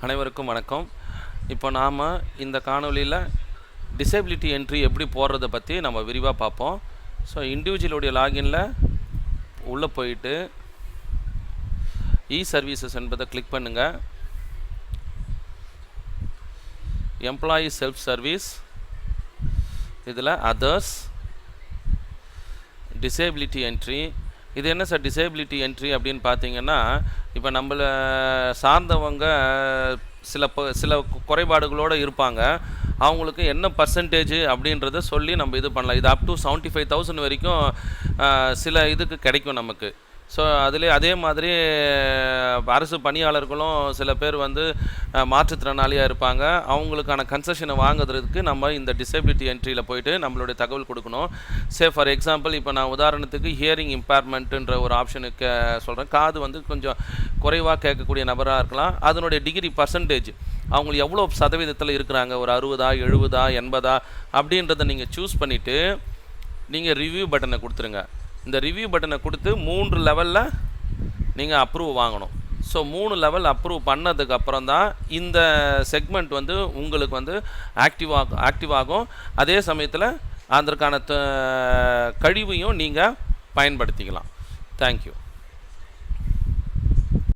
அனைவருக்கும் வணக்கம். இப்போ நாம் இந்த காணொளியில் டிசேபிலிட்டி என்ட்ரி எப்படி போடுறதை பற்றி நம்ம விரிவாக பார்ப்போம். ஸோ இண்டிவிஜுவலுடைய லாகினில் உள்ளே போயிட்டு சர்வீசஸ் என்பதை கிளிக் பண்ணுங்கள். எம்ப்ளாயி செல்ஃப் சர்வீஸ், இதில் அதர்ஸ், டிசேபிலிட்டி என்ட்ரி. இது என்ன சார் டிசேபிலிட்டி என்ட்ரி அப்படின்னு பார்த்தீங்கன்னா, இப்போ நம்மளை சார்ந்தவங்க சில குறைபாடுகளோடு இருப்பாங்க. அவங்களுக்கு என்ன பர்சன்டேஜ் அப்படின்றத சொல்லி நம்ம இது பண்ணலாம். இது அப் டு 75,000 வரைக்கும் சில இதுக்கு கிடைக்கும் நமக்கு. ஸோ அதே மாதிரி அரசு பணியாளர்களும் சில பேர் மாற்றுத்திறனாளியாக இருப்பாங்க. அவங்களுக்கான கன்செஷனை வாங்குறதுக்கு நம்ம இந்த டிசேபிலிட்டி என்ட்ரியில் போயிட்டு நம்மளுடைய தகவல் கொடுக்கணும். ஃபார் எக்ஸாம்பிள் இப்போ நான் உதாரணத்துக்கு ஹியரிங் இம்பேர்மெண்ட்டுன்ற ஒரு ஆப்ஷனுக்கு சொல்கிறேன். காது கொஞ்சம் குறைவாக கேட்கக்கூடிய நபராக இருக்கலாம். அதனுடைய டிகிரி பர்சன்டேஜ் அவங்களுக்கு எவ்வளோ சதவீதத்தில் இருக்கிறாங்க, ஒரு 60, 70, 80 அப்படின்றத நீங்கள் சூஸ் பண்ணிவிட்டு நீங்கள் ரிவ்யூ பட்டனை கொடுத்துருங்க. இந்த ரிவ்யூ பட்டனை கொடுத்து 3 லெவலில் நீங்கள் அப்ரூவ் வாங்கணும். ஸோ 3 லெவல் அப்ரூவ் பண்ணதுக்கப்புறம் தான் இந்த செக்மெண்ட் உங்களுக்கு ஆக்டிவ் ஆகும். அதே சமயத்தில் அதற்கான கழிவையும் நீங்கள் பயன்படுத்திக்கலாம். தேங்க்யூ.